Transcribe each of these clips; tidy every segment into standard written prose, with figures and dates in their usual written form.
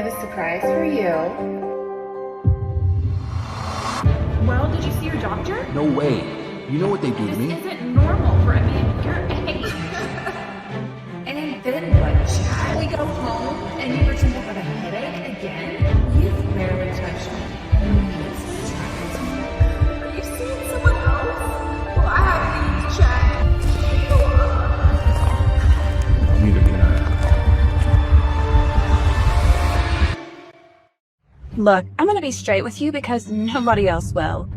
have a surprise for you. Well, did you see your doctor? No way. You know what they do to me? This isn't normal for a man your age. And then what, Chad? We go home and you pretend to have a headache again? You've barely touched me. Are you seeing someone else? Well, I haven't even checked. Neither can I. Look, I'm gonna be straight with you because nobody else will.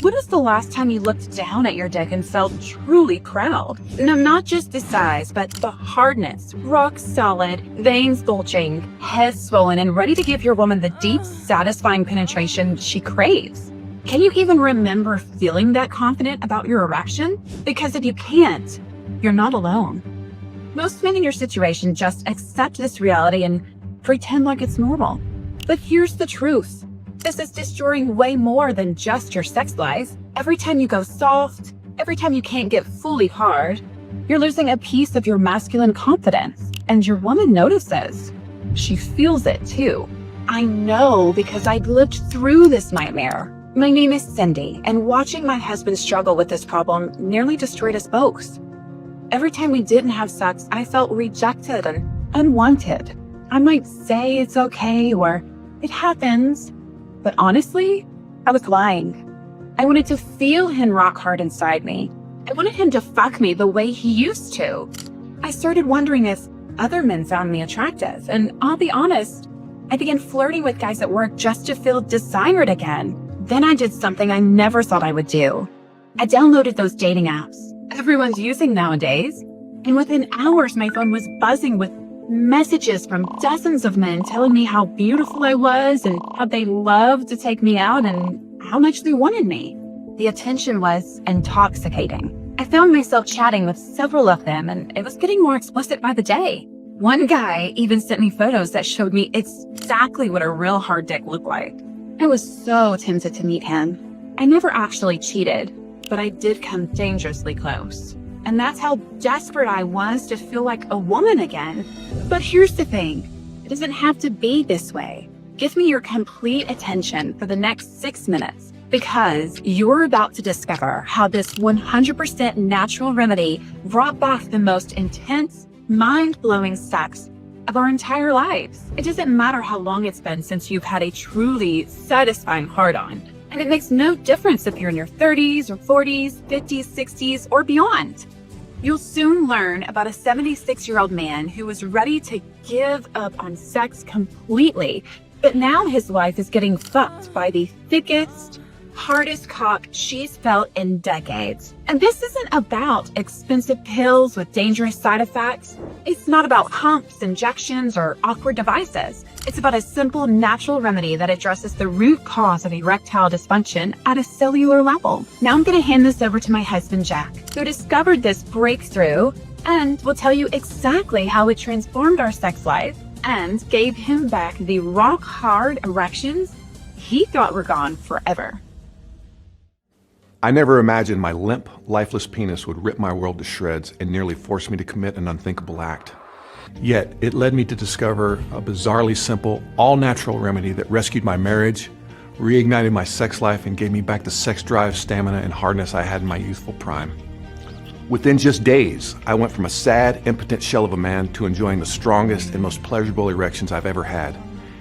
When was the last time you looked down at your dick and felt truly proud? No, not just the size, but the hardness. Rock solid, veins bulging, head swollen, and ready to give your woman the deep, satisfying penetration she craves. Can you even remember feeling that confident about your erection? Because if you can't, you're not alone. Most men in your situation just accept this reality and pretend like it's normal. But here's the truth. This is destroying way more than just your sex life. Every time you go soft, every time you can't get fully hard, you're losing a piece of your masculine confidence. And your woman notices. She feels it too. I know because I've lived through this nightmare. My name is Cindy, and watching my husband struggle with this problem nearly destroyed us both. Every time we didn't have sex, I felt rejected and unwanted. I might say it's okay or it happens, but honestly, I was lying. I wanted to feel him rock hard inside me. I wanted him to fuck me the way he used to. I started wondering if other men found me attractive, and I'll be honest, I began flirting with guys at work just to feel desired again. Then I did something I never thought I would do. I downloaded those dating apps everyone's using nowadays, and within hours my phone was buzzing with messages from dozens of men telling me how beautiful I was and how they loved to take me out and how much they wanted me. The attention was intoxicating. I found myself chatting with several of them, and it was getting more explicit by the day. One guy even sent me photos that showed me exactly what a real hard dick looked like. I was so tempted to meet him. I never actually cheated, but I did come dangerously close. And that's how desperate I was to feel like a woman again. But here's the thing. It doesn't have to be this way. Give me your complete attention for the next 6 minutes, because you're about to discover how this 100% natural remedy brought back the most intense, mind-blowing sex of our entire lives. It doesn't matter how long it's been since you've had a truly satisfying hard-on. And it makes no difference if you're in your 30s or 40s, 50s, 60s, or beyond. You'll soon learn about a 76-year-old man who was ready to give up on sex completely, but now his wife is getting fucked by the thickest, hardest cock she's felt in decades. And this isn't about expensive pills with dangerous side effects. It's not about humps, injections, or awkward devices. It's about a simple, natural remedy that addresses the root cause of erectile dysfunction at a cellular level. Now I'm going to hand this over to my husband, Jack, who discovered this breakthrough and will tell you exactly how it transformed our sex life and gave him back the rock-hard erections he thought were gone forever. I never imagined my limp, lifeless penis would rip my world to shreds and nearly force me to commit an unthinkable act. Yet, it led me to discover a bizarrely simple, all-natural remedy that rescued my marriage, reignited my sex life, and gave me back the sex drive, stamina, and hardness I had in my youthful prime. Within just days, I went from a sad, impotent shell of a man to enjoying the strongest and most pleasurable erections I've ever had,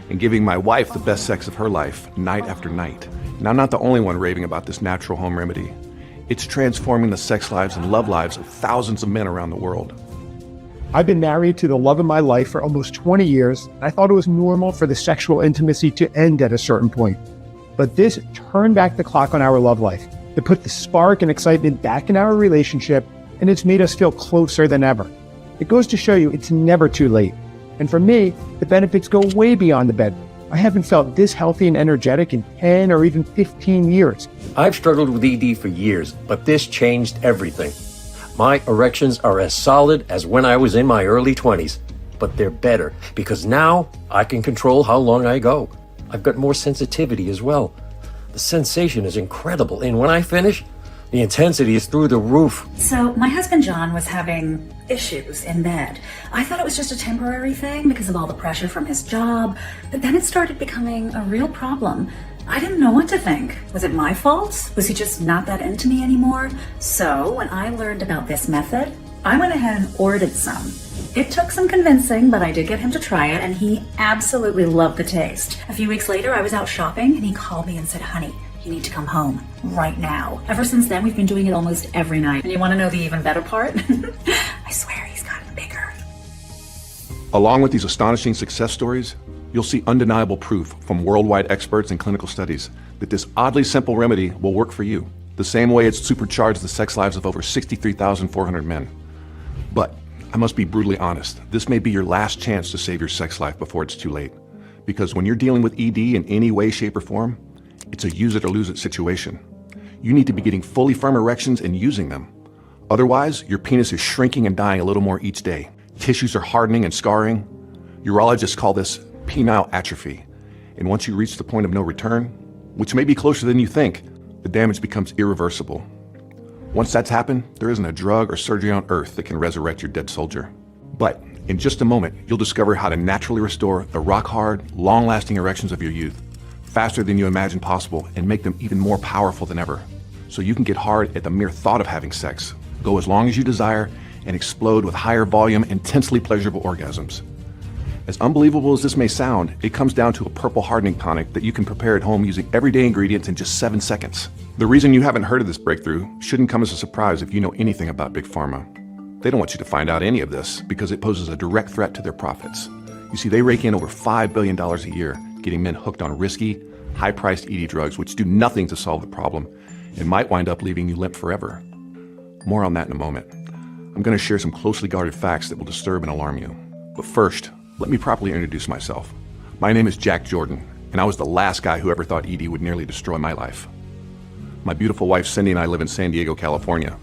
and giving my wife the best sex of her life, night after night. And I'm not the only one raving about this natural home remedy. It's transforming the sex lives and love lives of thousands of men around the world. I've been married to the love of my life for almost 20 years. I thought it was normal for the sexual intimacy to end at a certain point. But this turned back the clock on our love life. It put the spark and excitement back in our relationship, and it's made us feel closer than ever. It goes to show you it's never too late. And for me, the benefits go way beyond the bed. I haven't felt this healthy and energetic in 10 or even 15 years. I've struggled with ED for years, but this changed everything. My erections are as solid as when I was in my early 20s, but they're better because now I can control how long I go. I've got more sensitivity as well. The sensation is incredible, and when I finish, The intensity is through the roof. So, my husband John was having issues in bed. I thought it was just a temporary thing because of all the pressure from his job, but then it started becoming a real problem. I didn't know what to think. Was it my fault? Was he just not that into me anymore? So, when I learned about this method, I went ahead and ordered some. It took some convincing, but I did get him to try it, and he absolutely loved the taste. A few weeks later, I was out shopping, and he called me and said, "Honey, you need to come home right now." Ever since then, we've been doing it almost every night. And you want to know the even better part? I swear he's gotten bigger. Along with these astonishing success stories, you'll see undeniable proof from worldwide experts and clinical studies that this oddly simple remedy will work for you, the same way it's supercharged the sex lives of over 63,400 men. But I must be brutally honest, this may be your last chance to save your sex life before it's too late. Because when you're dealing with ED in any way, shape, or form, it's a use it or lose it situation. You need to be getting fully firm erections and using them. Otherwise, your penis is shrinking and dying a little more each day. Tissues are hardening and scarring. Urologists call this penile atrophy. And once you reach the point of no return, which may be closer than you think, the damage becomes irreversible. Once that's happened, there isn't a drug or surgery on earth that can resurrect your dead soldier. But in just a moment, you'll discover how to naturally restore the rock-hard, long-lasting erections of your youth, faster than you imagined possible, and make them even more powerful than ever. So you can get hard at the mere thought of having sex, go as long as you desire, and explode with higher volume, intensely pleasurable orgasms. As unbelievable as this may sound, it comes down to a purple hardening tonic that you can prepare at home using everyday ingredients in just 7 seconds. The reason you haven't heard of this breakthrough shouldn't come as a surprise if you know anything about Big Pharma. They don't want you to find out any of this because it poses a direct threat to their profits. You see, they rake in over $5 billion a year, getting men hooked on risky, high-priced ED drugs which do nothing to solve the problem and might wind up leaving you limp forever. More on that in a moment. I'm going to share some closely guarded facts that will disturb and alarm you. But first, let me properly introduce myself. My name is Jack Jordan, and I was the last guy who ever thought ED would nearly destroy my life. My beautiful wife Cindy and I live in San Diego, California.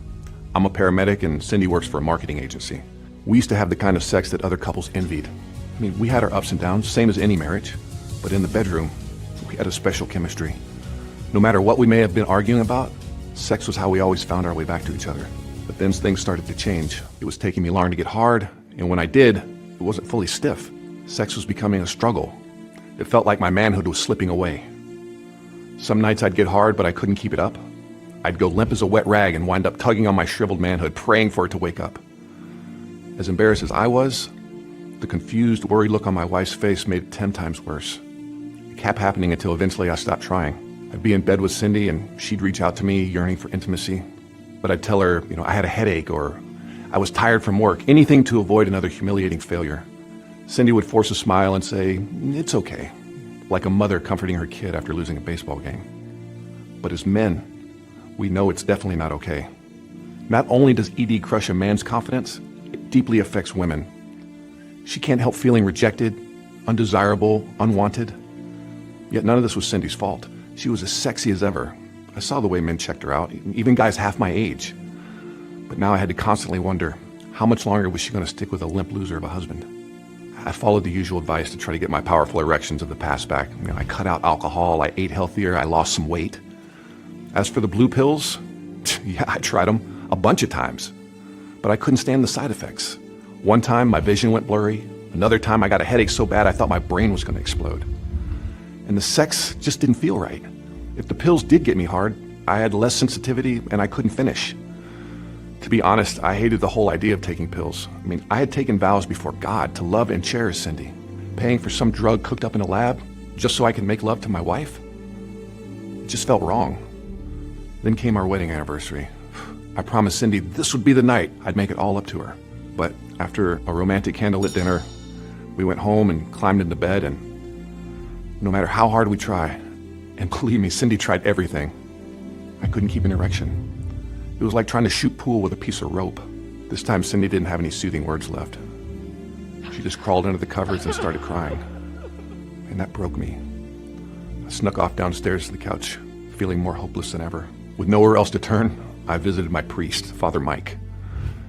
I'm a paramedic and Cindy works for a marketing agency. We used to have the kind of sex that other couples envied. I mean, we had our ups and downs, same as any marriage, but in the bedroom, we had a special chemistry. No matter what we may have been arguing about, sex was how we always found our way back to each other. But then things started to change. It was taking me longer to get hard, and when I did, it wasn't fully stiff. Sex was becoming a struggle. It felt like my manhood was slipping away. Some nights I'd get hard, but I couldn't keep it up. I'd go limp as a wet rag and wind up tugging on my shriveled manhood, praying for it to wake up. As embarrassed as I was, the confused, worried look on my wife's face made it 10 times worse. It kept happening until eventually I stopped trying. I'd be in bed with Cindy and she'd reach out to me, yearning for intimacy. But I'd tell her, I had a headache or I was tired from work, anything to avoid another humiliating failure. Cindy would force a smile and say, "It's okay," like a mother comforting her kid after losing a baseball game. But as men, we know it's definitely not okay. Not only does ED crush a man's confidence, it deeply affects women. She can't help feeling rejected, undesirable, unwanted. Yet none of this was Cindy's fault. She was as sexy as ever. I saw the way men checked her out, even guys half my age. But now I had to constantly wonder, how much longer was she going to stick with a limp loser of a husband? I followed the usual advice to try to get my powerful erections of the past back. I cut out alcohol, I ate healthier, I lost some weight. As for the blue pills, yeah, I tried them a bunch of times, but I couldn't stand the side effects. One time my vision went blurry, another time I got a headache so bad I thought my brain was going to explode. And the sex just didn't feel right. If the pills did get me hard, I had less sensitivity and I couldn't finish. To be honest, I hated the whole idea of taking pills. I had taken vows before God to love and cherish Cindy. Paying for some drug cooked up in a lab just so I could make love to my wife? It just felt wrong. Then came our wedding anniversary. I promised Cindy this would be the night I'd make it all up to her. But after a romantic candlelit dinner, we went home and climbed into bed, and no matter how hard we try, and believe me, Cindy tried everything, I couldn't keep an erection. It was like trying to shoot pool with a piece of rope. This time Cindy didn't have any soothing words left. She just crawled under the covers and started crying. And that broke me. I snuck off downstairs to the couch, feeling more hopeless than ever. With nowhere else to turn, I visited my priest, Father Mike.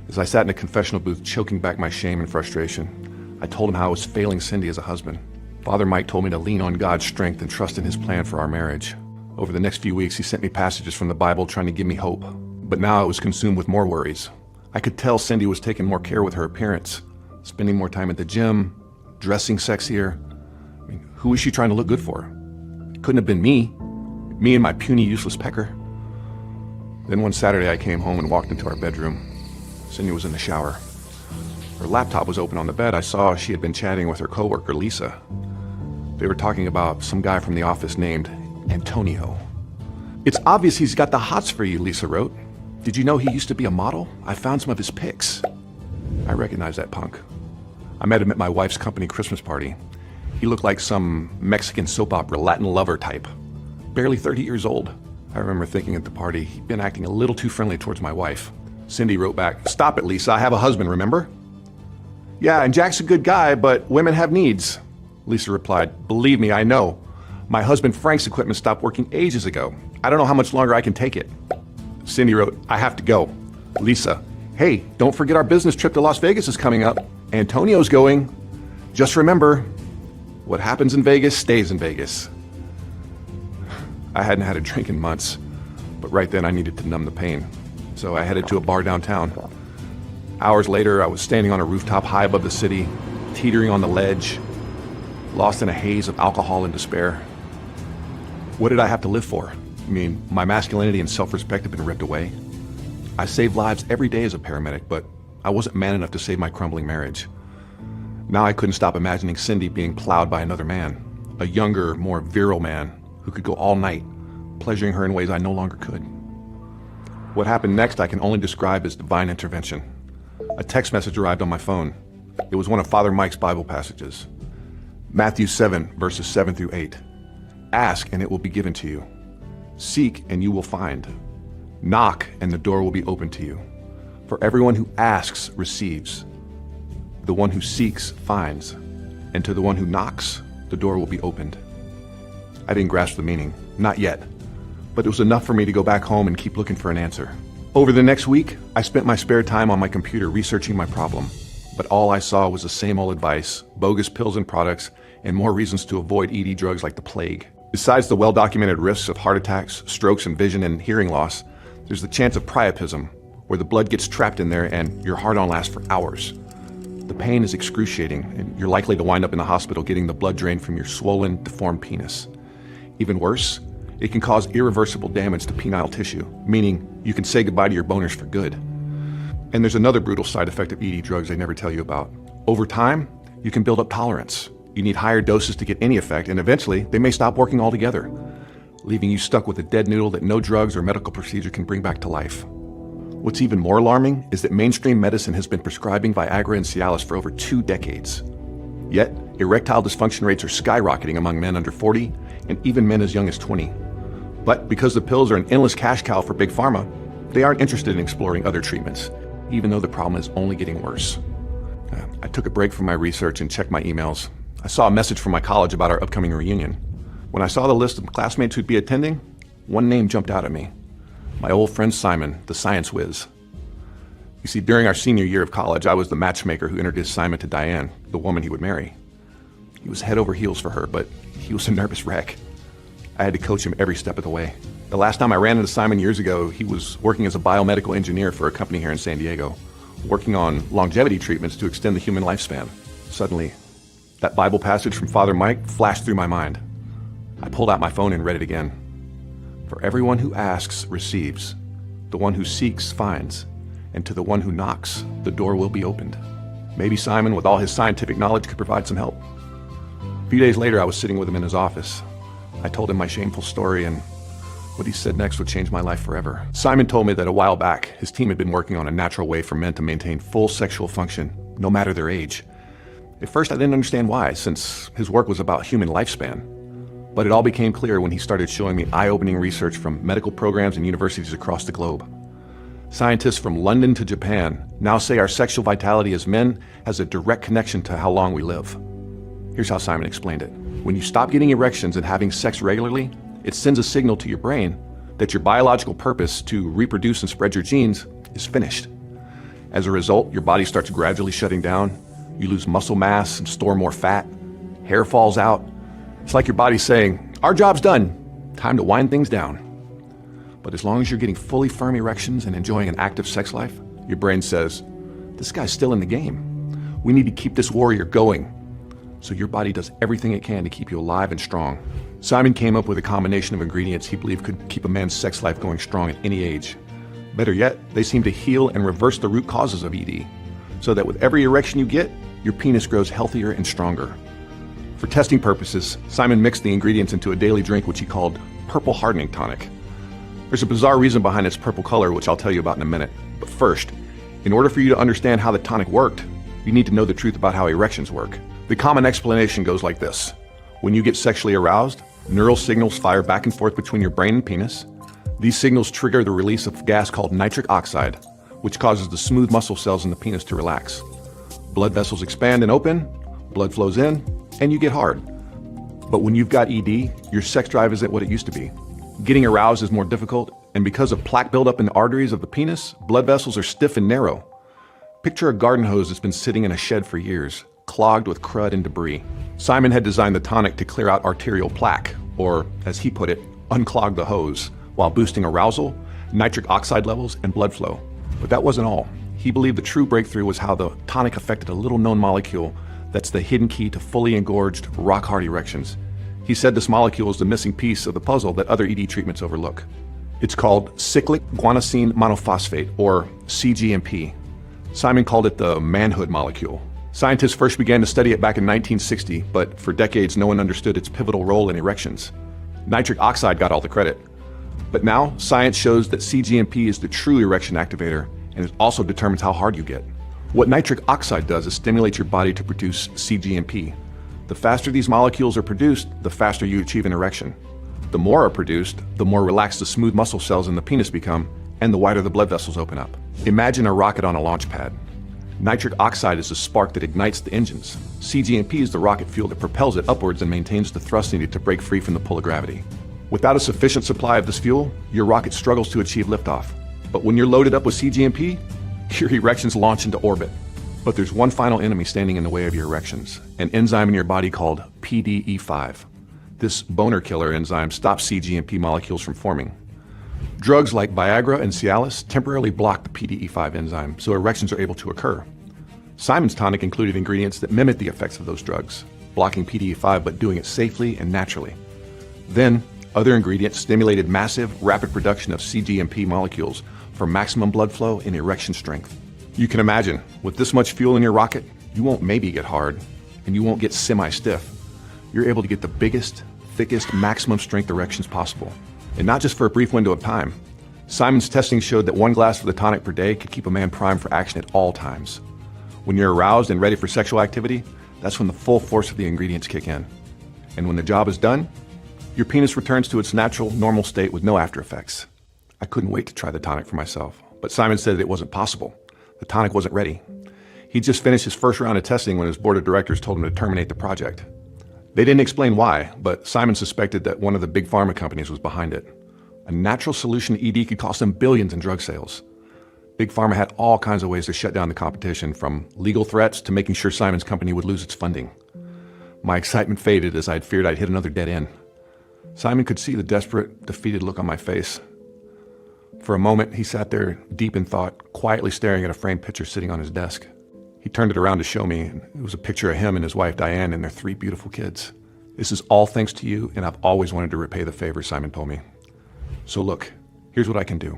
As I sat in a confessional booth choking back my shame and frustration, I told him how I was failing Cindy as a husband. Father Mike told me to lean on God's strength and trust in his plan for our marriage. Over the next few weeks, he sent me passages from the Bible trying to give me hope. But now I was consumed with more worries. I could tell Cindy was taking more care with her appearance, spending more time at the gym, dressing sexier. I mean, who was she trying to look good for? It couldn't have been me and my puny, useless pecker. Then one Saturday I came home and walked into our bedroom. Cindy was in the shower. Her laptop was open on the bed. I saw she had been chatting with her coworker, Lisa. They were talking about some guy from the office named Antonio. "It's obvious he's got the hots for you," Lisa wrote. "Did you know he used to be a model? I found some of his pics." I recognized that punk. I met him at my wife's company Christmas party. He looked like some Mexican soap opera Latin lover type. Barely 30 years old. I remember thinking at the party, he'd been acting a little too friendly towards my wife. Cindy wrote back, "Stop it, Lisa. I have a husband, remember?" "Yeah, and Jack's a good guy, but women have needs." Lisa replied, "Believe me, I know. My husband Frank's equipment stopped working ages ago. I don't know how much longer I can take it." Cindy wrote, "I have to go." Lisa, "Hey, don't forget our business trip to Las Vegas is coming up. Antonio's going. Just remember, what happens in Vegas stays in Vegas." I hadn't had a drink in months, but right then I needed to numb the pain. So I headed to a bar downtown. Hours later, I was standing on a rooftop high above the city, teetering on the ledge, lost in a haze of alcohol and despair. What did I have to live for? I mean, my masculinity and self-respect had been ripped away. I saved lives every day as a paramedic, but I wasn't man enough to save my crumbling marriage. Now I couldn't stop imagining Cindy being plowed by another man, a younger, more virile man who could go all night, pleasuring her in ways I no longer could. What happened next I can only describe as divine intervention. A text message arrived on my phone. It was one of Father Mike's Bible passages. Matthew 7, verses 7 through 8. "Ask, and it will be given to you. Seek, and you will find. Knock, and the door will be opened to you. For everyone who asks receives. The one who seeks finds. And to the one who knocks, the door will be opened." I didn't grasp the meaning, not yet, but it was enough for me to go back home and keep looking for an answer. Over the next week, I spent my spare time on my computer researching my problem, but all I saw was the same old advice, bogus pills and products, and more reasons to avoid ED drugs like the plague. Besides the well-documented risks of heart attacks, strokes, and vision and hearing loss, there's the chance of priapism, where the blood gets trapped in there and your heart-on lasts for hours. The pain is excruciating, and you're likely to wind up in the hospital getting the blood drained from your swollen, deformed penis. Even worse, it can cause irreversible damage to penile tissue, meaning you can say goodbye to your boners for good. And there's another brutal side effect of ED drugs they never tell you about. Over time, you can build up tolerance. You need higher doses to get any effect, and eventually, they may stop working altogether, leaving you stuck with a dead noodle that no drugs or medical procedure can bring back to life. What's even more alarming is that mainstream medicine has been prescribing Viagra and Cialis for over 2 decades. Yet, erectile dysfunction rates are skyrocketing among men under 40 and even men as young as 20. But because the pills are an endless cash cow for Big Pharma, they aren't interested in exploring other treatments, even though the problem is only getting worse. I took a break from my research and checked my emails. I saw a message from my college about our upcoming reunion. When I saw the list of classmates who'd be attending, one name jumped out at me. My old friend Simon, the science whiz. You see, during our senior year of college, I was the matchmaker who introduced Simon to Diane, the woman he would marry. He was head over heels for her, but he was a nervous wreck. I had to coach him every step of the way. The last time I ran into Simon years ago, he was working as a biomedical engineer for a company here in San Diego, working on longevity treatments to extend the human lifespan. Suddenly, that Bible passage from Father Mike flashed through my mind. I pulled out my phone and read it again. "For everyone who asks receives, the one who seeks finds, and to the one who knocks, the door will be opened." Maybe Simon, with all his scientific knowledge, could provide some help. A few days later, I was sitting with him in his office. I told him my shameful story, and what he said next would change my life forever. Simon told me that a while back, his team had been working on a natural way for men to maintain full sexual function, no matter their age. At first, I didn't understand why, since his work was about human lifespan. But it all became clear when he started showing me eye-opening research from medical programs and universities across the globe. Scientists from London to Japan now say our sexual vitality as men has a direct connection to how long we live. Here's how Simon explained it. When you stop getting erections and having sex regularly, it sends a signal to your brain that your biological purpose to reproduce and spread your genes is finished. As a result, your body starts gradually shutting down. You lose muscle mass and store more fat. Hair falls out. It's like your body's saying, "Our job's done. Time to wind things down." But as long as you're getting fully firm erections and enjoying an active sex life, your brain says, this guy's still in the game. We need to keep this warrior going. So your body does everything it can to keep you alive and strong. Simon came up with a combination of ingredients he believed could keep a man's sex life going strong at any age. Better yet, they seem to heal and reverse the root causes of ED, so that with every erection you get, your penis grows healthier and stronger. For testing purposes, Simon mixed the ingredients into a daily drink which he called Purple Hardening Tonic. There's a bizarre reason behind its purple color, which I'll tell you about in a minute. But first, in order for you to understand how the tonic worked, you need to know the truth about how erections work. The common explanation goes like this. When you get sexually aroused, neural signals fire back and forth between your brain and penis. These signals trigger the release of gas called nitric oxide, which causes the smooth muscle cells in the penis to relax. Blood vessels expand and open, blood flows in, and you get hard. But when you've got ED, your sex drive isn't what it used to be. Getting aroused is more difficult, and because of plaque buildup in the arteries of the penis, blood vessels are stiff and narrow. Picture a garden hose that's been sitting in a shed for years, clogged with crud and debris. Simon had designed the tonic to clear out arterial plaque, or, as he put it, unclog the hose, while boosting arousal, nitric oxide levels, and blood flow. But that wasn't all. He believed the true breakthrough was how the tonic affected a little-known molecule that's the hidden key to fully engorged, rock-hard erections. He said this molecule is the missing piece of the puzzle that other ED treatments overlook. It's called cyclic guanosine monophosphate, or CGMP. Simon called it the manhood molecule. Scientists first began to study it back in 1960, but for decades no one understood its pivotal role in erections. Nitric oxide got all the credit. But now, science shows that CGMP is the true erection activator, and it also determines how hard you get. What nitric oxide does is stimulate your body to produce CGMP. The faster these molecules are produced, the faster you achieve an erection. The more are produced, the more relaxed the smooth muscle cells in the penis become, and the wider the blood vessels open up. Imagine a rocket on a launch pad. Nitric oxide is the spark that ignites the engines. CGMP is the rocket fuel that propels it upwards and maintains the thrust needed to break free from the pull of gravity. Without a sufficient supply of this fuel, your rocket struggles to achieve liftoff. But when you're loaded up with CGMP, your erections launch into orbit. But there's one final enemy standing in the way of your erections, an enzyme in your body called PDE5. This boner killer enzyme stops CGMP molecules from forming. Drugs like Viagra and Cialis temporarily block the PDE5 enzyme, so erections are able to occur. Simon's tonic included ingredients that mimic the effects of those drugs, blocking PDE5 but doing it safely and naturally. Then, other ingredients stimulated massive, rapid production of CGMP molecules for maximum blood flow and erection strength. You can imagine, with this much fuel in your rocket, you won't maybe get hard, and you won't get semi-stiff. You're able to get the biggest, thickest, maximum strength erections possible. And not just for a brief window of time. Simon's testing showed that 1 glass of the tonic per day could keep a man primed for action at all times. When you're aroused and ready for sexual activity, that's when the full force of the ingredients kick in. And when the job is done, your penis returns to its natural, normal state with no after effects. I couldn't wait to try the tonic for myself, but Simon said it wasn't possible. The tonic wasn't ready. He'd just finished his first round of testing when his board of directors told him to terminate the project. They didn't explain why, but Simon suspected that one of the big pharma companies was behind it. A natural solution to ED could cost them billions in drug sales. Big pharma had all kinds of ways to shut down the competition, from legal threats to making sure Simon's company would lose its funding. My excitement faded as I'd feared I'd hit another dead end. Simon could see the desperate, defeated look on my face. For a moment, he sat there deep in thought, quietly staring at a framed picture sitting on his desk. He turned it around to show me, and it was a picture of him and his wife Diane and their 3 beautiful kids. This is all thanks to you, and I've always wanted to repay the favor, Simon told me. So look, here's what I can do.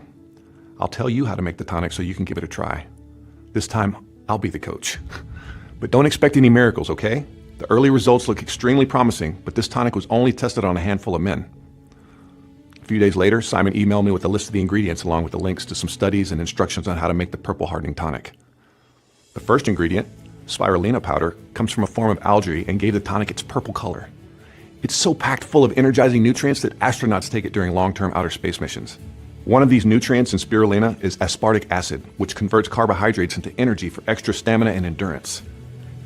I'll tell you how to make the tonic so you can give it a try. This time, I'll be the coach. But don't expect any miracles, okay? The early results look extremely promising, but this tonic was only tested on a handful of men. A few days later, Simon emailed me with a list of the ingredients along with the links to some studies and instructions on how to make the purple hardening tonic. The first ingredient, spirulina powder, comes from a form of algae and gave the tonic its purple color. It's so packed full of energizing nutrients that astronauts take it during long-term outer space missions. One of these nutrients in spirulina is aspartic acid, which converts carbohydrates into energy for extra stamina and endurance.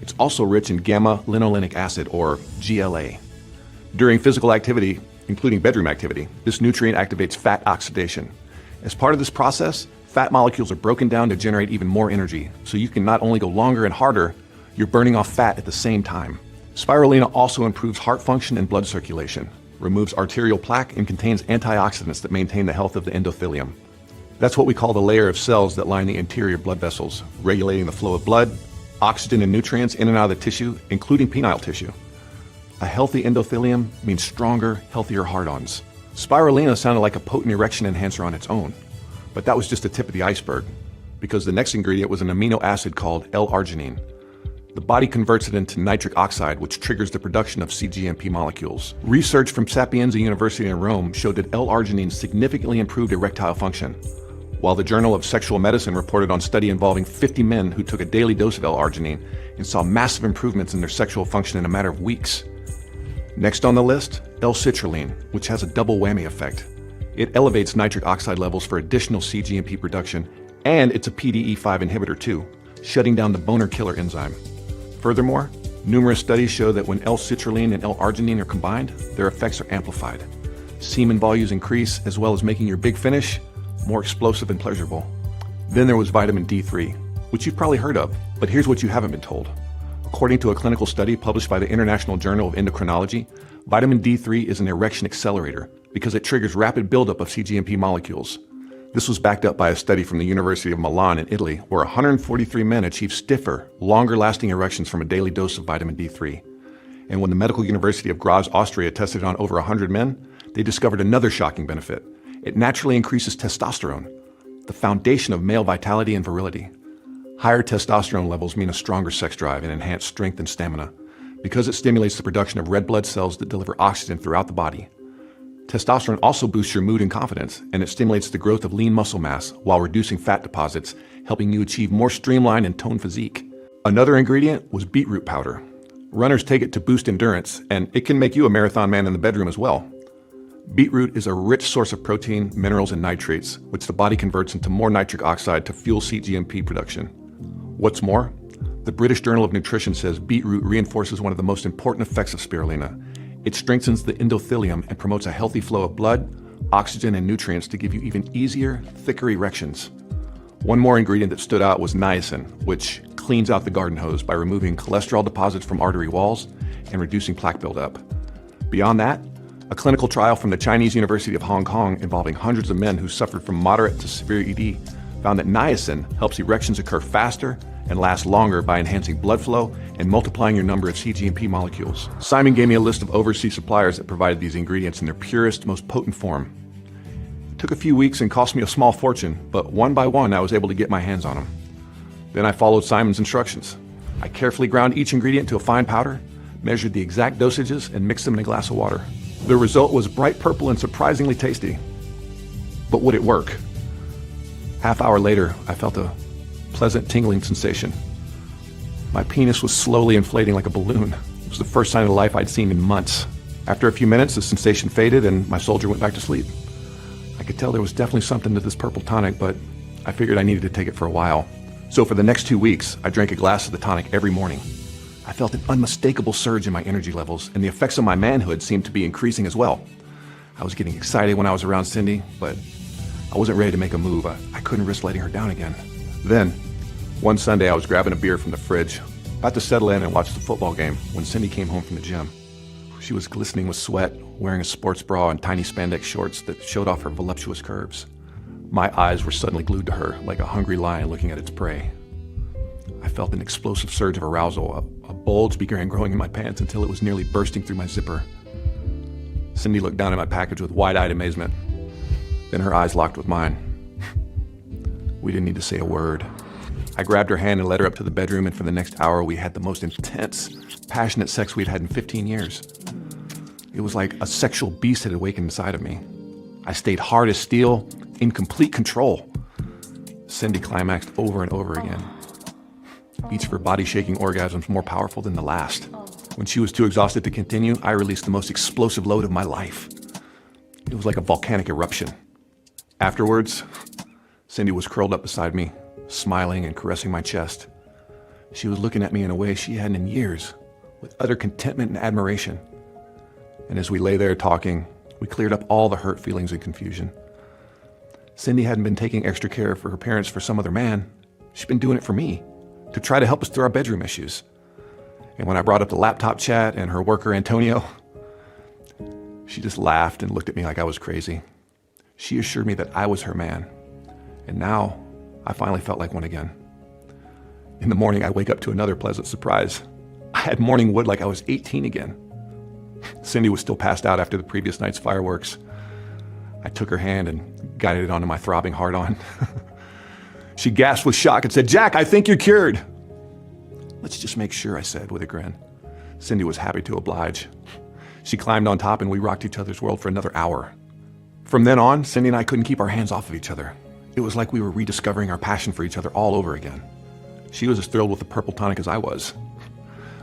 It's also rich in gamma-linolenic acid, or GLA. During physical activity, including bedroom activity, this nutrient activates fat oxidation. As part of this process, fat molecules are broken down to generate even more energy, so you can not only go longer and harder, you're burning off fat at the same time. Spirulina also improves heart function and blood circulation. removes arterial plaque, and contains antioxidants that maintain the health of the endothelium. That's what we call the layer of cells that line the interior blood vessels, regulating the flow of blood, oxygen and nutrients in and out of the tissue, including penile tissue. A healthy endothelium means stronger, healthier hard-ons. Spirulina sounded like a potent erection enhancer on its own, but that was just the tip of the iceberg, because the next ingredient was an amino acid called L-arginine. The body converts it into nitric oxide, which triggers the production of cGMP molecules. Research from Sapienza University in Rome showed that L-arginine significantly improved erectile function, while the Journal of Sexual Medicine reported on a study involving 50 men who took a daily dose of L-arginine and saw massive improvements in their sexual function in a matter of weeks. Next on the list, L-citrulline, which has a double whammy effect. It elevates nitric oxide levels for additional cGMP production, and it's a PDE5 inhibitor too, shutting down the boner killer enzyme. Furthermore, numerous studies show that when L-citrulline and L-arginine are combined, their effects are amplified. Semen volumes increase, as well as making your big finish more explosive and pleasurable. Then there was vitamin D3, which you've probably heard of, but here's what you haven't been told. According to a clinical study published by the International Journal of Endocrinology, vitamin D3 is an erection accelerator because it triggers rapid buildup of cGMP molecules. This was backed up by a study from the University of Milan in Italy, where 143 men achieved stiffer, longer-lasting erections from a daily dose of vitamin D3. And when the Medical University of Graz, Austria tested it on over 100 men, they discovered another shocking benefit. It naturally increases testosterone, the foundation of male vitality and virility. Higher testosterone levels mean a stronger sex drive and enhanced strength and stamina, because it stimulates the production of red blood cells that deliver oxygen throughout the body. Testosterone also boosts your mood and confidence, and it stimulates the growth of lean muscle mass while reducing fat deposits, helping you achieve more streamlined and toned physique. Another ingredient was beetroot powder. Runners take it to boost endurance, and it can make you a marathon man in the bedroom as well. Beetroot is a rich source of protein, minerals, and nitrates, which the body converts into more nitric oxide to fuel cGMP production. What's more, the British Journal of Nutrition says beetroot reinforces one of the most important effects of spirulina. It strengthens the endothelium and promotes a healthy flow of blood, oxygen, and nutrients to give you even easier, thicker erections. One more ingredient that stood out was niacin, which cleans out the garden hose by removing cholesterol deposits from artery walls and reducing plaque buildup. Beyond that, a clinical trial from the Chinese University of Hong Kong involving hundreds of men who suffered from moderate to severe ED found that niacin helps erections occur faster and last longer by enhancing blood flow and multiplying your number of cGMP molecules. Simon gave me a list of overseas suppliers that provided these ingredients in their purest, most potent form. It took a few weeks and cost me a small fortune, but one by one I was able to get my hands on them. Then I followed Simon's instructions. I carefully ground each ingredient to a fine powder, measured the exact dosages, and mixed them in a glass of water. The result was bright purple and surprisingly tasty. But would it work? Half hour later, I felt a pleasant tingling sensation. My penis was slowly inflating like a balloon. It was the first sign of life I'd seen in months. After a few minutes, the sensation faded and my soldier went back to sleep. I could tell there was definitely something to this purple tonic, but I figured I needed to take it for a while. So for the next 2 weeks, I drank a glass of the tonic every morning. I felt an unmistakable surge in my energy levels, and the effects of my manhood seemed to be increasing as well. I was getting excited when I was around Cindy, but I wasn't ready to make a move. I couldn't risk letting her down again. Then, one Sunday, I was grabbing a beer from the fridge, about to settle in and watch the football game, when Cindy came home from the gym. She was glistening with sweat, wearing a sports bra and tiny spandex shorts that showed off her voluptuous curves. My eyes were suddenly glued to her, like a hungry lion looking at its prey. I felt an explosive surge of arousal. A bulge began growing in my pants until it was nearly bursting through my zipper. Cindy looked down at my package with wide-eyed amazement. Then her eyes locked with mine. We didn't need to say a word. I grabbed her hand and led her up to the bedroom, and for the next hour, we had the most intense, passionate sex we'd had in 15 years. It was like a sexual beast had awakened inside of me. I stayed hard as steel, in complete control. Cindy climaxed over and over again. Each of her body-shaking orgasms more powerful than the last. When she was too exhausted to continue, I released the most explosive load of my life. It was like a volcanic eruption. Afterwards, Cindy was curled up beside me, smiling and caressing my chest. She was looking at me in a way she hadn't in years, with utter contentment and admiration. And as we lay there talking, we cleared up all the hurt feelings and confusion. Cindy hadn't been taking extra care for her parents for some other man. She'd been doing it for me, to try to help us through our bedroom issues. And when I brought up the laptop chat and her worker, Antonio, She just laughed and looked at me like I was crazy. She assured me that I was her man. And now, I finally felt like one again. In the morning, I wake up to another pleasant surprise. I had morning wood like I was 18 again. Cindy was still passed out after the previous night's fireworks. I took her hand and guided it onto my throbbing heart-on. She gasped with shock and said, "Jack, I think you're cured." "Let's just make sure," I said with a grin. Cindy was happy to oblige. She climbed on top and we rocked each other's world for another hour. From then on, Cindy and I couldn't keep our hands off of each other. It was like we were rediscovering our passion for each other all over again. She was as thrilled with the purple tonic as I was.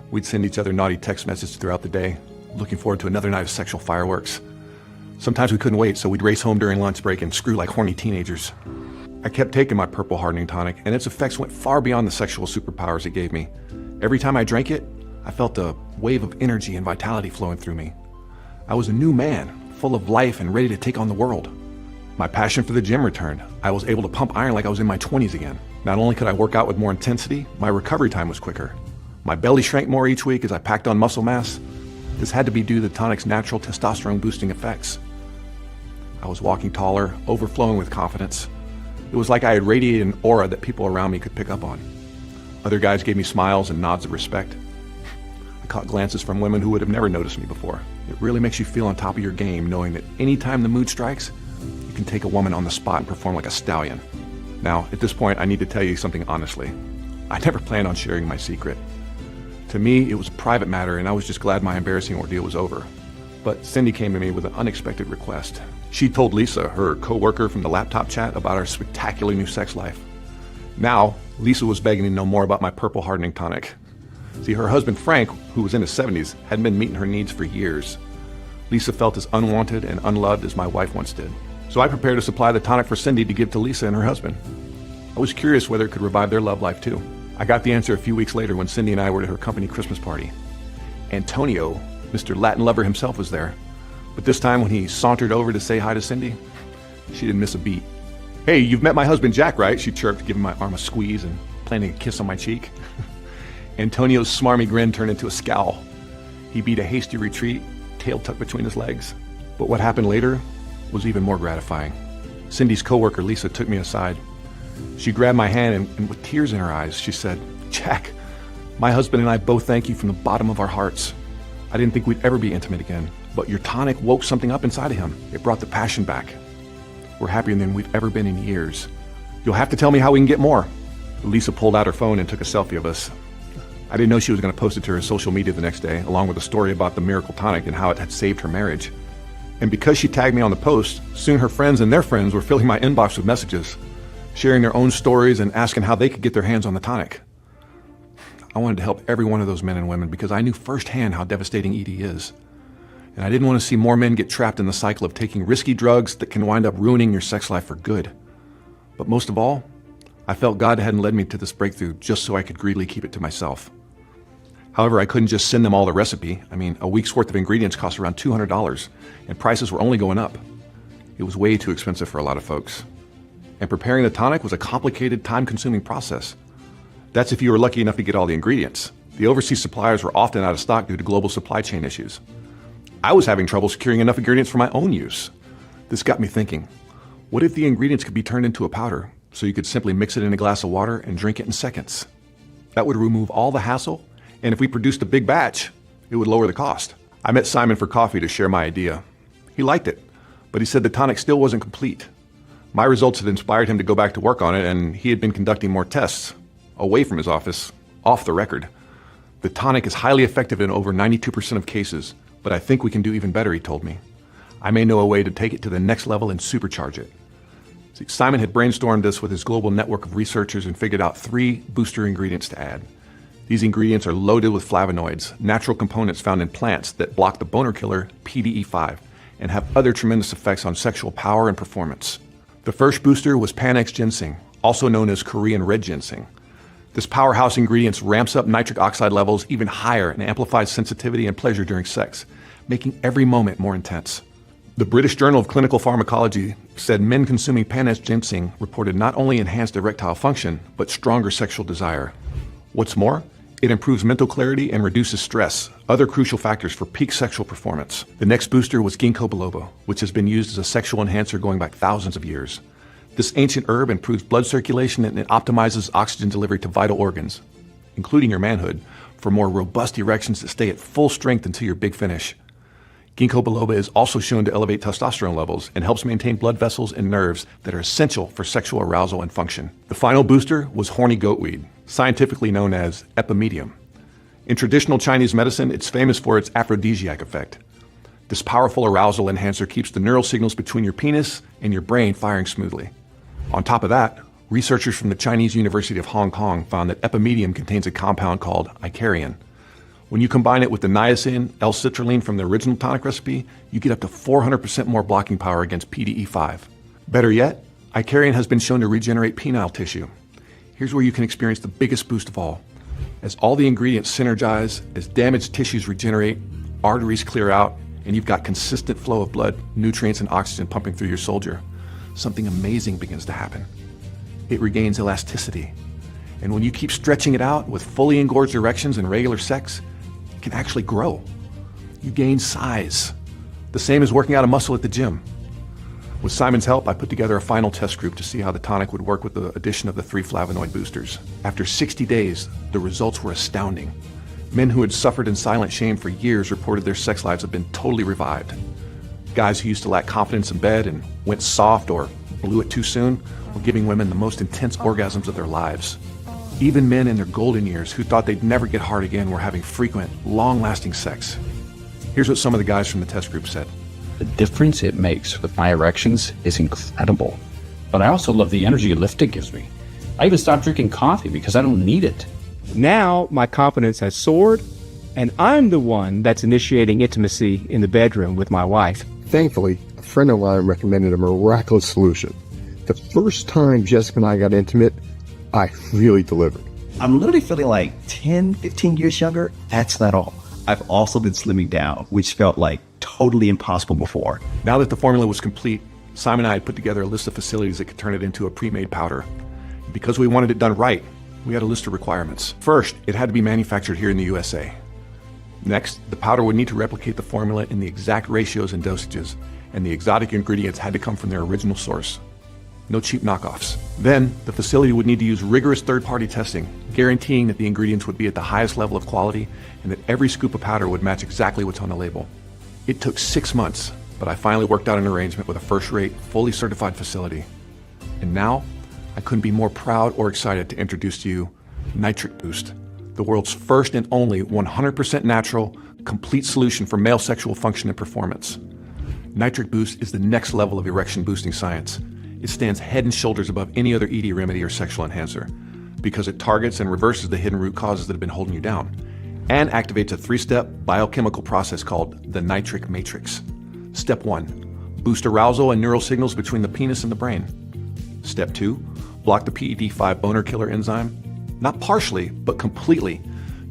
We'd send each other naughty text messages throughout the day, looking forward to another night of sexual fireworks. Sometimes we couldn't wait, so we'd race home during lunch break and screw like horny teenagers. I kept taking my purple hardening tonic, and its effects went far beyond the sexual superpowers it gave me. Every time I drank it, I felt a wave of energy and vitality flowing through me. I was a new man, full of life and ready to take on the world. My passion for the gym returned. I was able to pump iron like I was in my 20s again. Not only could I work out with more intensity, my recovery time was quicker. My belly shrank more each week as I packed on muscle mass. This had to be due to the tonic's natural testosterone-boosting effects. I was walking taller, overflowing with confidence. It was like I had radiated an aura that people around me could pick up on. Other guys gave me smiles and nods of respect. I caught glances from women who would have never noticed me before. It really makes you feel on top of your game knowing that anytime the mood strikes, you can take a woman on the spot and perform like a stallion. Now, at this point, I need to tell you something honestly. I never planned on sharing my secret. To me, it was a private matter, and I was just glad my embarrassing ordeal was over. But Cindy came to me with an unexpected request. She told Lisa, her co-worker from the laptop chat, about our spectacular new sex life. Now, Lisa was begging to know more about my purple hardening tonic. See, her husband Frank, who was in his 70s, hadn't been meeting her needs for years. Lisa felt as unwanted and unloved as my wife once did. So I prepared to supply the tonic for Cindy to give to Lisa and her husband. I was curious whether it could revive their love life too. I got the answer a few weeks later when Cindy and I were at her company Christmas party. Antonio, Mr. Latin lover himself, was there. But this time when he sauntered over to say hi to Cindy, she didn't miss a beat. "Hey, you've met my husband Jack, right?" she chirped, giving my arm a squeeze and planting a kiss on my cheek. Antonio's smarmy grin turned into a scowl. He beat a hasty retreat, tail tucked between his legs. But what happened later was even more gratifying. Cindy's coworker Lisa took me aside. She grabbed my hand and with tears in her eyes, she said, "Jack, my husband and I both thank you from the bottom of our hearts. I didn't think we'd ever be intimate again, but your tonic woke something up inside of him. It brought the passion back. We're happier than we've ever been in years. You'll have to tell me how we can get more." Lisa pulled out her phone and took a selfie of us. I didn't know she was going to post it to her social media the next day, along with a story about the miracle tonic and how it had saved her marriage. And because she tagged me on the post, soon her friends and their friends were filling my inbox with messages, sharing their own stories and asking how they could get their hands on the tonic. I wanted to help every one of those men and women because I knew firsthand how devastating ED is. And I didn't want to see more men get trapped in the cycle of taking risky drugs that can wind up ruining your sex life for good. But most of all, I felt God hadn't led me to this breakthrough just so I could greedily keep it to myself. However, I couldn't just send them all the recipe. I mean, a week's worth of ingredients cost around $200, and prices were only going up. It was way too expensive for a lot of folks. And preparing the tonic was a complicated, time-consuming process. That's if you were lucky enough to get all the ingredients. The overseas suppliers were often out of stock due to global supply chain issues. I was having trouble securing enough ingredients for my own use. This got me thinking, what if the ingredients could be turned into a powder so you could simply mix it in a glass of water and drink it in seconds? That would remove all the hassle, and if we produced a big batch, it would lower the cost. I met Simon for coffee to share my idea. He liked it, but he said the tonic still wasn't complete. My results had inspired him to go back to work on it, and he had been conducting more tests, away from his office, off the record. The tonic is highly effective in over 92% of cases, but I think we can do even better, he told me. I may know a way to take it to the next level and supercharge it. See, Simon had brainstormed this with his global network of researchers and figured out 3 booster ingredients to add. These ingredients are loaded with flavonoids, natural components found in plants that block the boner killer PDE5 and have other tremendous effects on sexual power and performance. The first booster was Panax ginseng, also known as Korean red ginseng. This powerhouse ingredient ramps up nitric oxide levels even higher and amplifies sensitivity and pleasure during sex, making every moment more intense. The British Journal of Clinical Pharmacology said men consuming Panax ginseng reported not only enhanced erectile function, but stronger sexual desire. What's more, It improves mental clarity and reduces stress, other crucial factors for peak sexual performance. The next booster was ginkgo biloba, which has been used as a sexual enhancer going back thousands of years. This ancient herb improves blood circulation and it optimizes oxygen delivery to vital organs, including your manhood, for more robust erections that stay at full strength until your big finish. Ginkgo biloba is also shown to elevate testosterone levels and helps maintain blood vessels and nerves that are essential for sexual arousal and function. The final booster was horny goatweed, scientifically known as epimedium. In traditional Chinese medicine, it's famous for its aphrodisiac effect. This powerful arousal enhancer keeps the neural signals between your penis and your brain firing smoothly. On top of that, researchers from the Chinese University of Hong Kong found that epimedium contains a compound called icariin. When you combine it with the niacin, L-citrulline from the original tonic recipe, you get up to 400% more blocking power against PDE5. Better yet, icariin has been shown to regenerate penile tissue. Here's where you can experience the biggest boost of all. As all the ingredients synergize, as damaged tissues regenerate, arteries clear out, and you've got consistent flow of blood, nutrients, and oxygen pumping through your soldier, something amazing begins to happen. It regains elasticity. And when you keep stretching it out with fully engorged erections and regular sex, it can actually grow. You gain size. The same as working out a muscle at the gym. With Simon's help, I put together a final test group to see how the tonic would work with the addition of the 3 flavonoid boosters. After 60 days, the results were astounding. Men who had suffered in silent shame for years reported their sex lives have been totally revived. Guys who used to lack confidence in bed and went soft or blew it too soon were giving women the most intense orgasms of their lives. Even men in their golden years who thought they'd never get hard again were having frequent, long-lasting sex. Here's what some of the guys from the test group said. The difference it makes with my erections is incredible. But I also love the energy and lift it gives me. I even stopped drinking coffee because I don't need it. Now my confidence has soared, and I'm the one that's initiating intimacy in the bedroom with my wife. Thankfully, a friend of mine recommended a miraculous solution. The first time Jessica and I got intimate, I really delivered. I'm literally feeling like 10, 15 years younger. That's not all. I've also been slimming down, which felt like totally impossible before. Now that the formula was complete, Simon and I had put together a list of facilities that could turn it into a pre-made powder. Because we wanted it done right, we had a list of requirements. First, it had to be manufactured here in the USA. Next, the powder would need to replicate the formula in the exact ratios and dosages, and the exotic ingredients had to come from their original source. No cheap knockoffs. Then, the facility would need to use rigorous third-party testing, guaranteeing that the ingredients would be at the highest level of quality and that every scoop of powder would match exactly what's on the label. It took 6 months, but I finally worked out an arrangement with a first-rate, fully certified facility. And now, I couldn't be more proud or excited to introduce to you Nitric Boost, the world's first and only 100% natural, complete solution for male sexual function and performance. Nitric Boost is the next level of erection boosting science. It stands head and shoulders above any other ED remedy or sexual enhancer because it targets and reverses the hidden root causes that have been holding you down and activates a 3-step biochemical process called the nitric matrix. Step 1, boost arousal and neural signals between the penis and the brain. Step 2, block the PDE5 boner killer enzyme, not partially, but completely,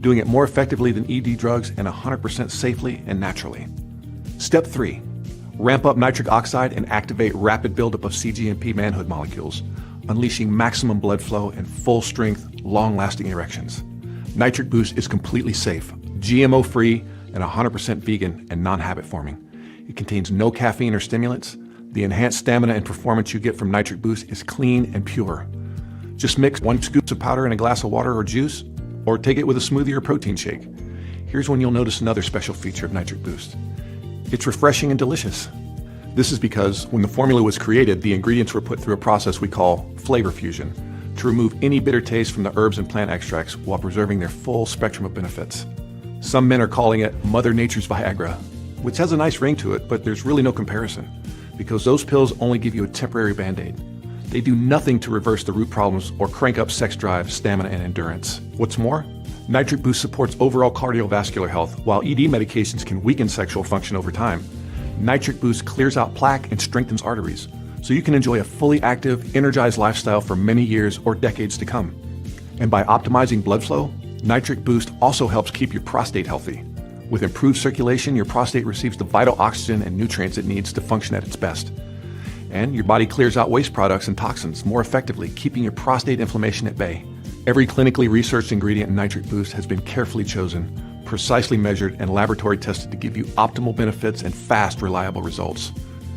doing it more effectively than ED drugs and 100% safely and naturally. Step 3, ramp up nitric oxide and activate rapid buildup of cGMP manhood molecules, unleashing maximum blood flow and full-strength, long-lasting erections. Nitric Boost is completely safe, GMO-free, and 100% vegan and non-habit forming. It contains no caffeine or stimulants. The enhanced stamina and performance you get from Nitric Boost is clean and pure. Just mix 1 scoop of powder in a glass of water or juice, or take it with a smoothie or protein shake. Here's when you'll notice another special feature of Nitric Boost. It's refreshing and delicious. This is because when the formula was created, the ingredients were put through a process we call flavor fusion to remove any bitter taste from the herbs and plant extracts while preserving their full spectrum of benefits. Some men are calling it Mother Nature's Viagra, which has a nice ring to it, but there's really no comparison because those pills only give you a temporary band-aid. They do nothing to reverse the root problems or crank up sex drive, stamina, and endurance. What's more, Nitric Boost supports overall cardiovascular health. While ED medications can weaken sexual function over time, Nitric Boost clears out plaque and strengthens arteries, so you can enjoy a fully active, energized lifestyle for many years or decades to come. And by optimizing blood flow, Nitric Boost also helps keep your prostate healthy. With improved circulation, your prostate receives the vital oxygen and nutrients it needs to function at its best. And your body clears out waste products and toxins more effectively, keeping your prostate inflammation at bay. Every clinically researched ingredient in Nitric Boost has been carefully chosen, precisely measured, and laboratory tested to give you optimal benefits and fast, reliable results.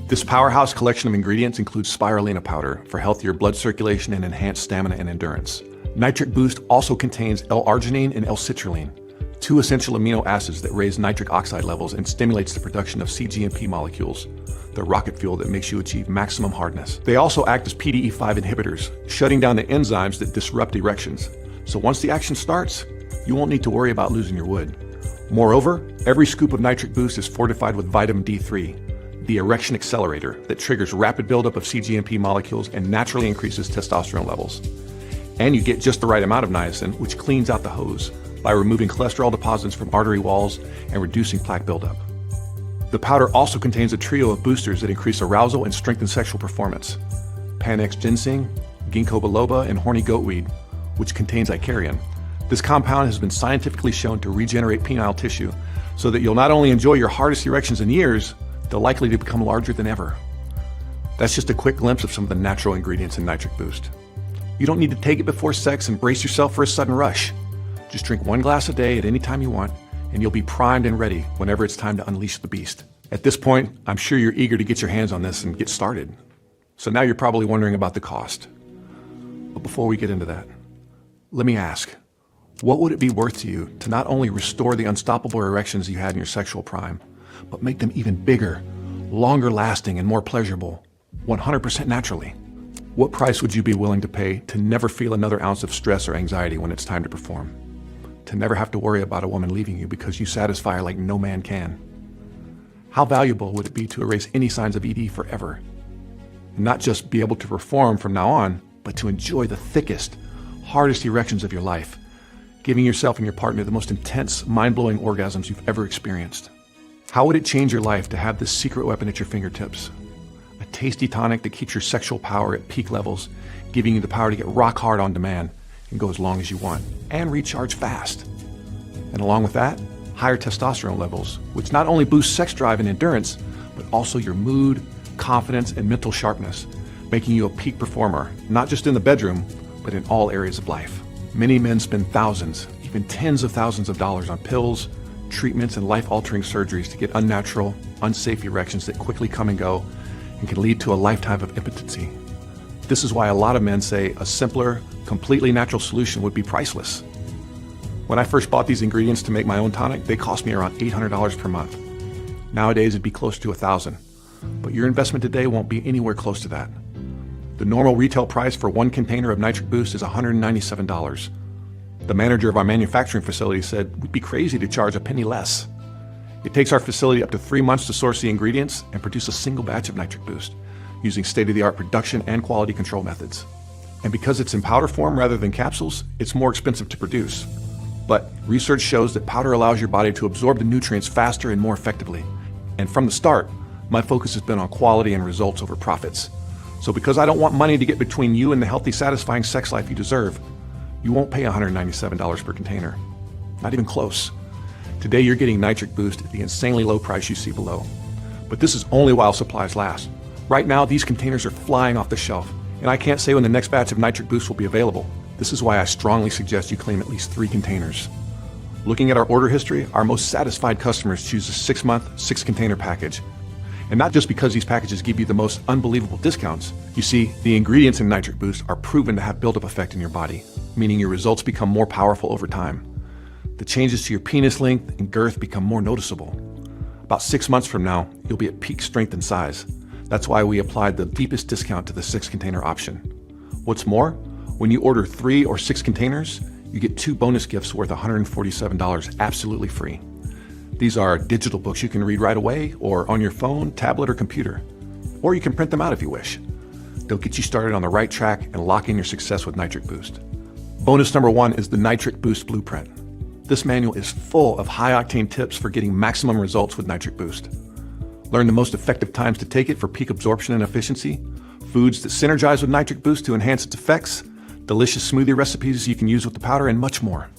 This powerhouse collection of ingredients includes spirulina powder for healthier blood circulation and enhanced stamina and endurance. Nitric Boost also contains L-arginine and L-citrulline, two essential amino acids that raise nitric oxide levels and stimulates the production of cGMP molecules, the rocket fuel that makes you achieve maximum hardness. They also act as PDE5 inhibitors, shutting down the enzymes that disrupt erections. So once the action starts, you won't need to worry about losing your wood. Moreover, every scoop of Nitric Boost is fortified with vitamin D3, the erection accelerator that triggers rapid buildup of cGMP molecules and naturally increases testosterone levels. And you get just the right amount of niacin, which cleans out the hose by removing cholesterol deposits from artery walls and reducing plaque buildup. The powder also contains a trio of boosters that increase arousal and strengthen sexual performance. Panax ginseng, ginkgo biloba, and horny goatweed, which contains icariin. This compound has been scientifically shown to regenerate penile tissue so that you'll not only enjoy your hardest erections in years, they're likely to become larger than ever. That's just a quick glimpse of some of the natural ingredients in Nitric Boost. You don't need to take it before sex and brace yourself for a sudden rush. Just drink 1 glass a day at any time you want, and you'll be primed and ready whenever it's time to unleash the beast. At this point, I'm sure you're eager to get your hands on this and get started. So now you're probably wondering about the cost. But before we get into that, let me ask, what would it be worth to you to not only restore the unstoppable erections you had in your sexual prime, but make them even bigger, longer lasting, and more pleasurable, 100% naturally? What price would you be willing to pay to never feel another ounce of stress or anxiety when it's time to perform? To never have to worry about a woman leaving you because you satisfy her like no man can? How valuable would it be to erase any signs of ED forever? And not just be able to perform from now on, but to enjoy the thickest, hardest erections of your life, giving yourself and your partner the most intense, mind-blowing orgasms you've ever experienced. How would it change your life to have this secret weapon at your fingertips? A tasty tonic that keeps your sexual power at peak levels, giving you the power to get rock hard on demand and go as long as you want, and recharge fast. And along with that, higher testosterone levels, which not only boost sex drive and endurance, but also your mood, confidence, and mental sharpness, making you a peak performer, not just in the bedroom, but in all areas of life. Many men spend thousands, even tens of thousands of dollars on pills, treatments, and life-altering surgeries to get unnatural, unsafe erections that quickly come and go and can lead to a lifetime of impotency. This is why a lot of men say a simpler, completely natural solution would be priceless. When I first bought these ingredients to make my own tonic, they cost me around $800 per month. Nowadays, it'd be close to $1,000. But your investment today won't be anywhere close to that. The normal retail price for 1 container of Nitric Boost is $197. The manager of our manufacturing facility said we'd be crazy to charge a penny less. It takes our facility up to 3 months to source the ingredients and produce a single batch of Nitric Boost, using state-of-the-art production and quality control methods. And because it's in powder form rather than capsules, it's more expensive to produce. But research shows that powder allows your body to absorb the nutrients faster and more effectively. And from the start, my focus has been on quality and results over profits. So because I don't want money to get between you and the healthy, satisfying sex life you deserve, you won't pay $197 per container. Not even close. Today you're getting Nitric Boost at the insanely low price you see below. But this is only while supplies last. Right now, these containers are flying off the shelf, and I can't say when the next batch of Nitric Boost will be available. This is why I strongly suggest you claim at least 3 containers. Looking at our order history, our most satisfied customers choose a 6-month, 6-container package. And not just because these packages give you the most unbelievable discounts. You see, the ingredients in Nitric Boost are proven to have buildup effect in your body, meaning your results become more powerful over time. The changes to your penis length and girth become more noticeable. About 6 months from now, you'll be at peak strength and size. That's why we applied the deepest discount to the 6-container option. What's more, when you order 3 or 6 containers, you get 2 bonus gifts worth $147 absolutely free. These are digital books you can read right away or on your phone, tablet, or computer. Or you can print them out if you wish. They'll get you started on the right track and lock in your success with Nitric Boost. Bonus number 1 is the Nitric Boost Blueprint. This manual is full of high-octane tips for getting maximum results with Nitric Boost. Learn the most effective times to take it for peak absorption and efficiency, foods that synergize with Nitric Boost to enhance its effects, delicious smoothie recipes you can use with the powder, and much more.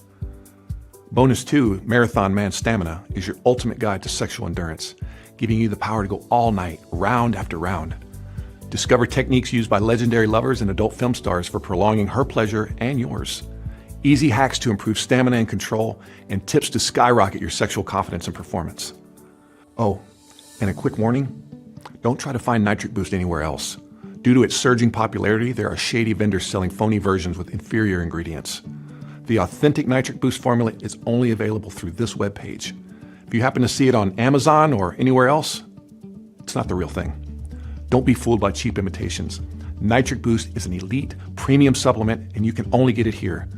Bonus 2, Marathon Man Stamina, is your ultimate guide to sexual endurance, giving you the power to go all night, round after round. Discover techniques used by legendary lovers and adult film stars for prolonging her pleasure and yours. easy hacks to improve stamina and control, and tips to skyrocket your sexual confidence and performance. Oh, and a quick warning, don't try to find Nitric Boost anywhere else. Due to its surging popularity, there are shady vendors selling phony versions with inferior ingredients. The authentic Nitric Boost formula is only available through this webpage. If you happen to see it on Amazon or anywhere else, it's not the real thing. Don't be fooled by cheap imitations. Nitric Boost is an elite, premium supplement, and you can only get it here.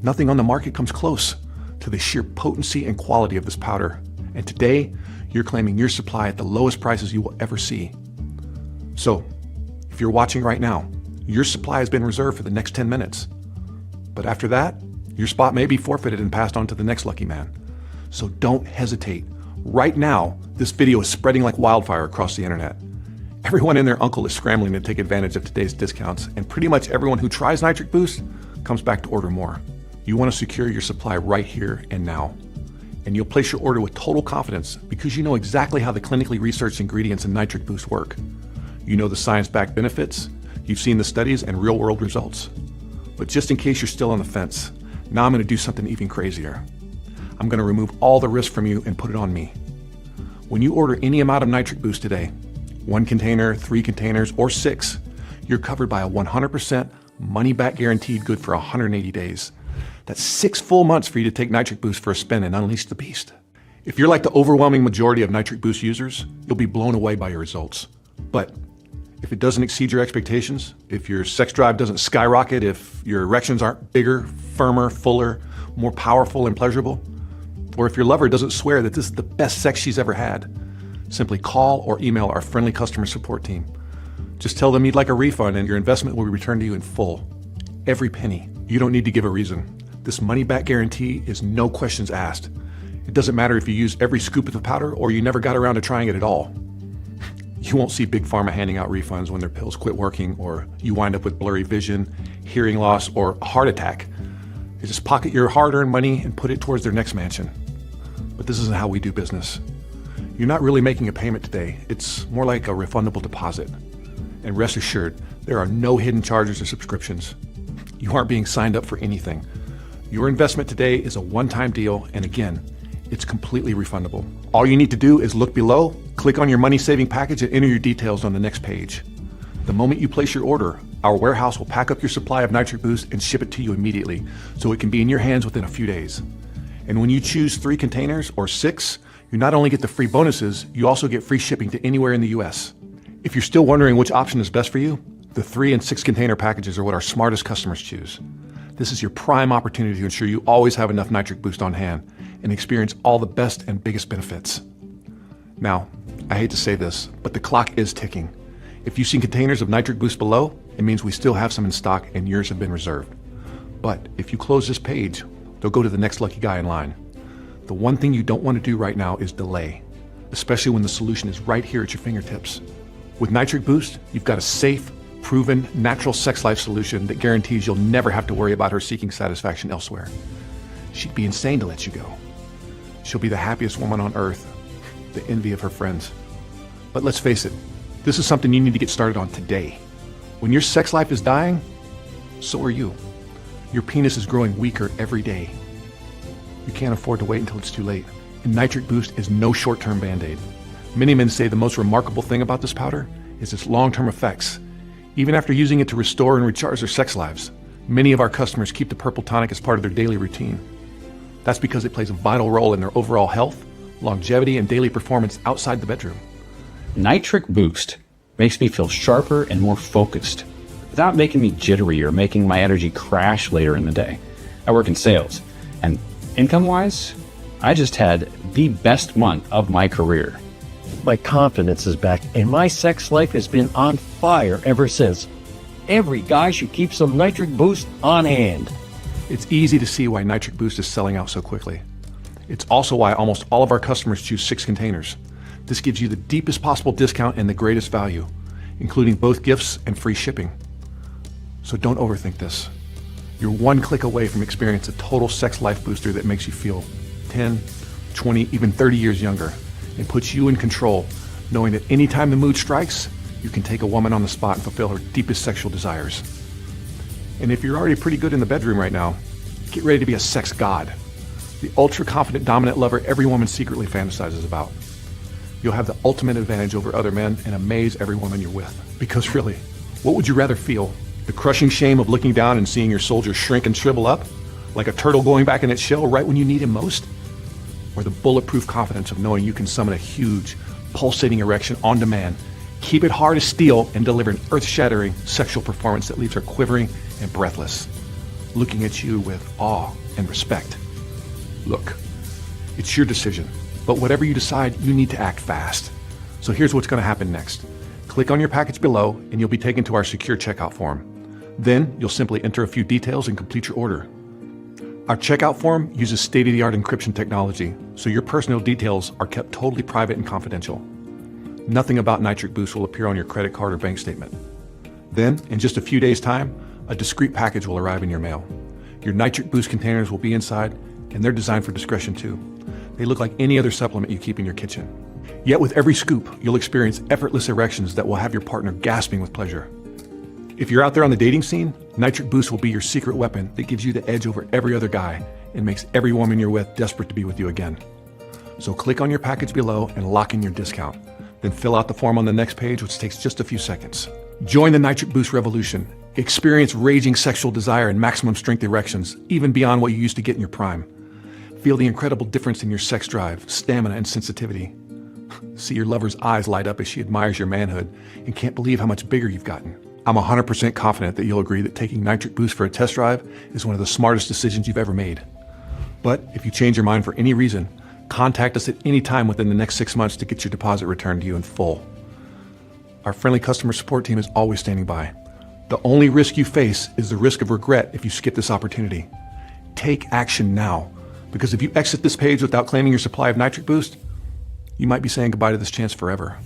Nothing on the market comes close to the sheer potency and quality of this powder. And today, you're claiming your supply at the lowest prices you will ever see. So, if you're watching right now, your supply has been reserved for the next 10 minutes. But after that, your spot may be forfeited and passed on to the next lucky man. So don't hesitate. Right now, this video is spreading like wildfire across the internet. Everyone and their uncle is scrambling to take advantage of today's discounts, and pretty much everyone who tries Nitric Boost comes back to order more. You want to secure your supply right here and now. And you'll place your order with total confidence because you know exactly how the clinically researched ingredients in Nitric Boost work. You know the science-backed benefits, you've seen the studies and real-world results. But just in case you're still on the fence, now I'm going to do something even crazier. I'm going to remove all the risk from you and put it on me. When you order any amount of Nitric Boost today, 1 container, 3 containers, or 6, you're covered by a 100% money-back guaranteed good for 180 days. That's 6 full months for you to take Nitric Boost for a spin and unleash the beast. If you're like the overwhelming majority of Nitric Boost users, you'll be blown away by your results. But if it doesn't exceed your expectations, if your sex drive doesn't skyrocket, if your erections aren't bigger, firmer, fuller, more powerful and pleasurable, or if your lover doesn't swear that this is the best sex she's ever had, simply call or email our friendly customer support team. Just tell them you'd like a refund and your investment will be returned to you in full. Every penny. You don't need to give a reason. This money-back guarantee is no questions asked. It doesn't matter if you use every scoop of the powder or you never got around to trying it at all. You won't see Big Pharma handing out refunds when their pills quit working, or you wind up with blurry vision, hearing loss, or a heart attack. They just pocket your hard-earned money and put it towards their next mansion. But this isn't how we do business. You're not really making a payment today. It's more like a refundable deposit. And rest assured, there are no hidden charges or subscriptions. You aren't being signed up for anything. Your investment today is a one-time deal, and again, it's completely refundable. All you need to do is look below, click on your money-saving package, and enter your details on the next page. The moment you place your order, our warehouse will pack up your supply of Nitric Boost and ship it to you immediately, so it can be in your hands within a few days. And when you choose 3 containers or 6, you not only get the free bonuses, you also get free shipping to anywhere in the US. If you're still wondering which option is best for you, the 3 and 6 container packages are what our smartest customers choose. This is your prime opportunity to ensure you always have enough Nitric Boost on hand and experience all the best and biggest benefits. Now, I hate to say this, but the clock is ticking. If you've seen containers of Nitric Boost below, it means we still have some in stock and yours have been reserved. But if you close this page, they'll go to the next lucky guy in line. The one thing you don't want to do right now is delay, especially when the solution is right here at your fingertips. With Nitric Boost, you've got a safe, proven, natural sex life solution that guarantees you'll never have to worry about her seeking satisfaction elsewhere. She'd be insane to let you go. She'll be the happiest woman on earth, the envy of her friends. But let's face it, this is something you need to get started on today. When your sex life is dying, so are you. Your penis is growing weaker every day. You can't afford to wait until it's too late. And Nitric Boost is no short-term Band-Aid. Many men say the most remarkable thing about this powder is its long-term effects. Even after using it to restore and recharge their sex lives, many of our customers keep the Purple Tonic as part of their daily routine. That's because it plays a vital role in their overall health, longevity, and daily performance outside the bedroom. Nitric Boost makes me feel sharper and more focused without making me jittery or making my energy crash later in the day. I work in sales, and income-wise, I just had the best month of my career. My confidence is back, and my sex life has been on fire ever since. Every guy should keep some Nitric Boost on hand. It's easy to see why Nitric Boost is selling out so quickly. It's also why almost all of our customers choose 6 containers. This gives you the deepest possible discount and the greatest value, including both gifts and free shipping. So don't overthink this. You're one click away from experiencing a total sex life booster that makes you feel 10, 20, even 30 years younger, and puts you in control, knowing that anytime the mood strikes, you can take a woman on the spot and fulfill her deepest sexual desires. And if you're already pretty good in the bedroom right now, Get ready to be a sex god, the ultra-confident, dominant lover every woman secretly fantasizes about. You'll have the ultimate advantage over other men and amaze every woman you're with. Because really, what would you rather feel? The crushing shame of looking down and seeing your soldier shrink and shrivel up, like a turtle going back in its shell right when you need him most? Or the bulletproof confidence of knowing you can summon a huge, pulsating erection on demand, keep it hard as steel, and deliver an earth-shattering sexual performance that leaves her quivering and breathless, looking at you with awe and respect? Look, it's your decision, but whatever you decide, you need to act fast. So here's what's going to happen next. Click on your package below and you'll be taken to our secure checkout form. Then you'll simply enter a few details and complete your order. Our checkout form uses state-of-the-art encryption technology, so your personal details are kept totally private and confidential. Nothing about Nitric Boost will appear on your credit card or bank statement. Then, in just a few days' time, a discreet package will arrive in your mail. Your Nitric Boost containers will be inside, and they're designed for discretion too. They look like any other supplement you keep in your kitchen. Yet with every scoop, you'll experience effortless erections that will have your partner gasping with pleasure. If you're out there on the dating scene, Nitric Boost will be your secret weapon that gives you the edge over every other guy and makes every woman you're with desperate to be with you again. So click on your package below and lock in your discount. Then fill out the form on the next page, which takes just a few seconds. Join the Nitric Boost revolution. Experience raging sexual desire and maximum strength erections, even beyond what you used to get in your prime. Feel the incredible difference in your sex drive, stamina, and sensitivity. See your lover's eyes light up as she admires your manhood and can't believe how much bigger you've gotten. I'm 100% confident that you'll agree that taking Nitric Boost for a test drive is one of the smartest decisions you've ever made. But if you change your mind for any reason, contact us at any time within the next 6 months to get your deposit returned to you in full. Our friendly customer support team is always standing by. The only risk you face is the risk of regret if you skip this opportunity. Take action now, because if you exit this page without claiming your supply of Nitric Boost, you might be saying goodbye to this chance forever.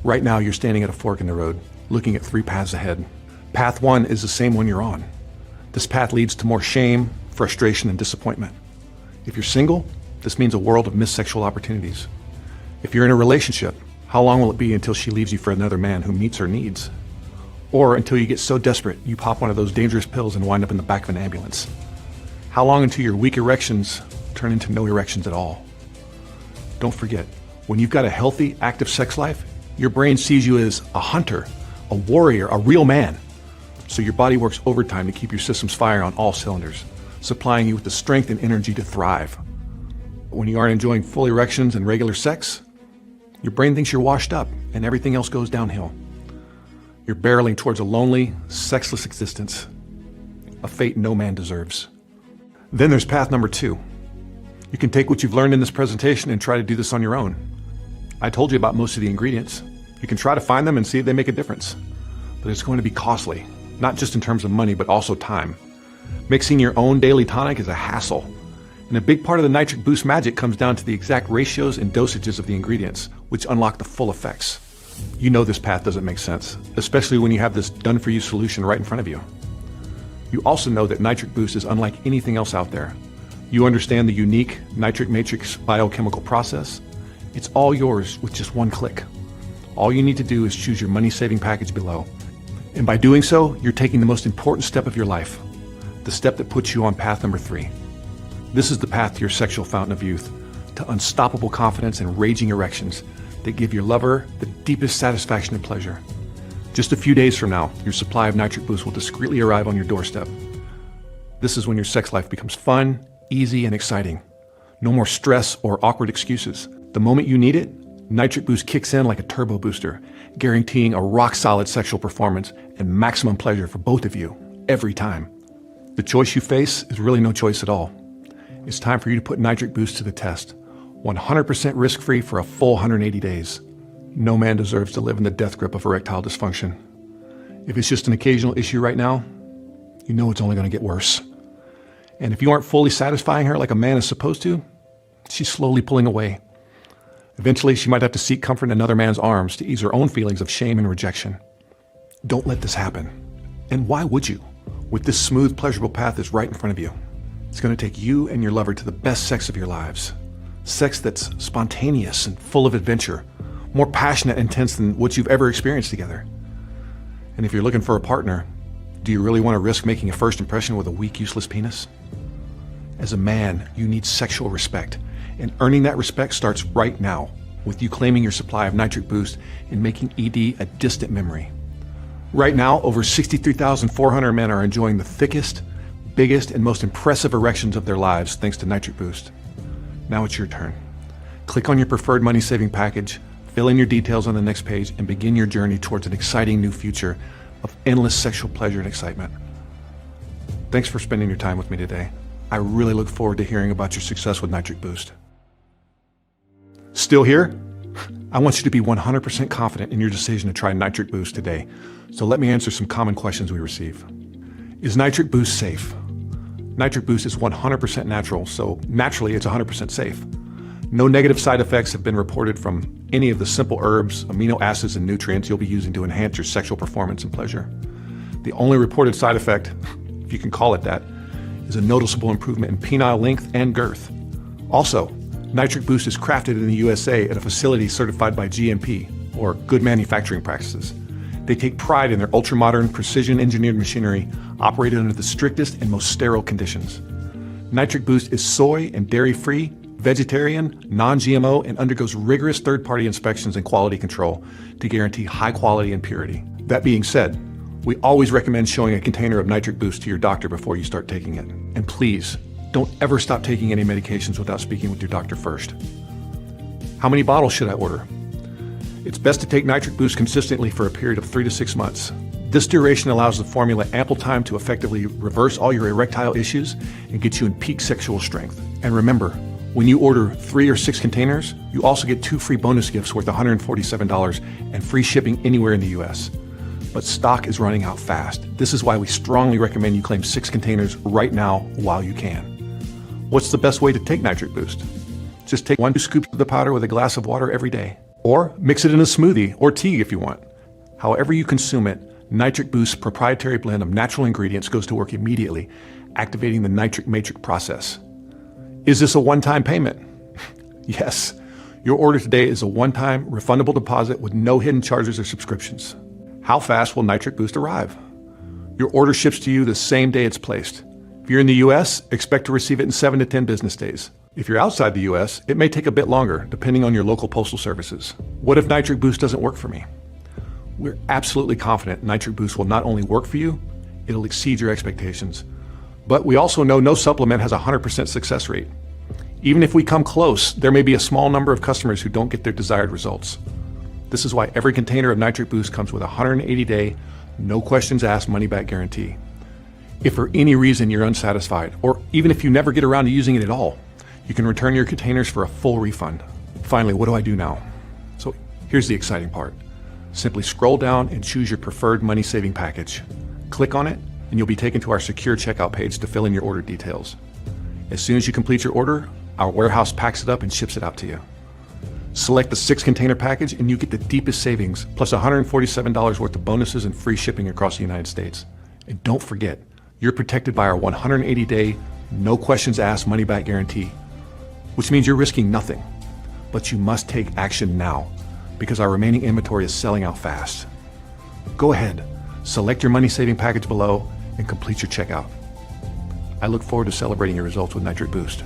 Right now, you're standing at a fork in the road, looking at 3 paths ahead. Path 1 is the same one you're on. This path leads to more shame, frustration, and disappointment. If you're single, this means a world of missed sexual opportunities. If you're in a relationship, how long will it be until she leaves you for another man who meets her needs? Or until you get so desperate, you pop one of those dangerous pills and wind up in the back of an ambulance? How long until your weak erections turn into no erections at all? Don't forget, when you've got a healthy, active sex life, your brain sees you as a hunter, a warrior, a real man. So your body works overtime to keep your systems firing on all cylinders, supplying you with the strength and energy to thrive. But when you aren't enjoying full erections and regular sex, your brain thinks you're washed up and everything else goes downhill. You're barreling towards a lonely, sexless existence, a fate no man deserves. Then there's path number 2. You can take what you've learned in this presentation and try to do this on your own. I told you about most of the ingredients. You can try to find them and see if they make a difference. But it's going to be costly, not just in terms of money, but also time. Mixing your own daily tonic is a hassle. And a big part of the Nitric Boost magic comes down to the exact ratios and dosages of the ingredients, which unlock the full effects. You know this path doesn't make sense, especially when you have this done-for-you solution right in front of you. You also know that Nitric Boost is unlike anything else out there. You understand the unique nitric matrix biochemical process. It's all yours with just one click. All you need to do is choose your money-saving package below. And by doing so, you're taking the most important step of your life, the step that puts you on path number 3. This is the path to your sexual fountain of youth, to unstoppable confidence and raging erections that give your lover the deepest satisfaction and pleasure. Just a few days from now, your supply of Nitric Boost will discreetly arrive on your doorstep. This is when your sex life becomes fun, easy, and exciting. No more stress or awkward excuses. The moment you need it, Nitric Boost kicks in like a turbo booster, guaranteeing a rock-solid sexual performance and maximum pleasure for both of you, every time. The choice you face is really no choice at all. It's time for you to put Nitric Boost to the test. 100% risk-free for a full 180 days. No man deserves to live in the death grip of erectile dysfunction. If it's just an occasional issue right now, you know it's only going to get worse. And if you aren't fully satisfying her like a man is supposed to, she's slowly pulling away. Eventually, she might have to seek comfort in another man's arms to ease her own feelings of shame and rejection. Don't let this happen. And why would you? With this smooth, pleasurable path that's right in front of you. It's going to take you and your lover to the best sex of your lives. Sex that's spontaneous and full of adventure, more passionate and intense than what you've ever experienced together. And if you're looking for a partner, do you really want to risk making a first impression with a weak, useless penis? As a man, you need sexual respect, and earning that respect starts right now with you claiming your supply of Nitric Boost and making ED a distant memory. Right now, over 63,400 men are enjoying the thickest, biggest, and most impressive erections of their lives thanks to Nitric Boost. Now it's your turn. Click on your preferred money-saving package, fill in your details on the next page, and begin your journey towards an exciting new future of endless sexual pleasure and excitement. Thanks for spending your time with me today. I really look forward to hearing about your success with Nitric Boost. Still here? I want you to be 100% confident in your decision to try Nitric Boost today. So let me answer some common questions we receive. Is Nitric Boost safe? Nitric Boost is 100% natural, so naturally it's 100% safe. No negative side effects have been reported from any of the simple herbs, amino acids, and nutrients you'll be using to enhance your sexual performance and pleasure. The only reported side effect, if you can call it that, is a noticeable improvement in penile length and girth. Also, Nitric Boost is crafted in the USA at a facility certified by GMP, or Good Manufacturing Practices. They take pride in their ultra-modern, precision-engineered machinery operated under the strictest and most sterile conditions. Nitric Boost is soy and dairy-free, vegetarian, non-GMO, and undergoes rigorous third-party inspections and quality control to guarantee high quality and purity. That being said, we always recommend showing a container of Nitric Boost to your doctor before you start taking it. And please, don't ever stop taking any medications without speaking with your doctor first. How many bottles should I order? It's best to take Nitric Boost consistently for a period of 3 to 6 months. This duration allows the formula ample time to effectively reverse all your erectile issues and get you in peak sexual strength. And remember, when you order 3 or 6 containers, you also get 2 free bonus gifts worth $147 and free shipping anywhere in the US. But stock is running out fast. This is why we strongly recommend you claim 6 containers right now while you can. What's the best way to take Nitric Boost? Just take 1 scoop of the powder with a glass of water every day. Or mix it in a smoothie or tea if you want. However you consume it, Nitric Boost's proprietary blend of natural ingredients goes to work immediately, activating the nitric matrix process. Is this a one-time payment? Yes. Your order today is a one-time refundable deposit with no hidden charges or subscriptions. How fast will Nitric Boost arrive? Your order ships to you the same day it's placed. If you're in the US, expect to receive it in 7 to 10 business days. If you're outside the US, it may take a bit longer, depending on your local postal services. What if Nitric Boost doesn't work for me? We're absolutely confident Nitric Boost will not only work for you, it'll exceed your expectations. But we also know no supplement has a 100% success rate. Even if we come close, there may be a small number of customers who don't get their desired results. This is why every container of Nitric Boost comes with a 180-day, no questions asked money-back guarantee. If for any reason you're unsatisfied, or even if you never get around to using it at all, you can return your containers for a full refund. Finally, what do I do now? So here's the exciting part. Simply scroll down and choose your preferred money-saving package. Click on it, and you'll be taken to our secure checkout page to fill in your order details. As soon as you complete your order, our warehouse packs it up and ships it out to you. Select the 6-container package, and you get the deepest savings, plus $147 worth of bonuses and free shipping across the United States. And don't forget, you're protected by our 180-day, no questions asked money-back guarantee, which means you're risking nothing. But you must take action now, because our remaining inventory is selling out fast. Go ahead, select your money-saving package below, and complete your checkout. I look forward to celebrating your results with Nitric Boost.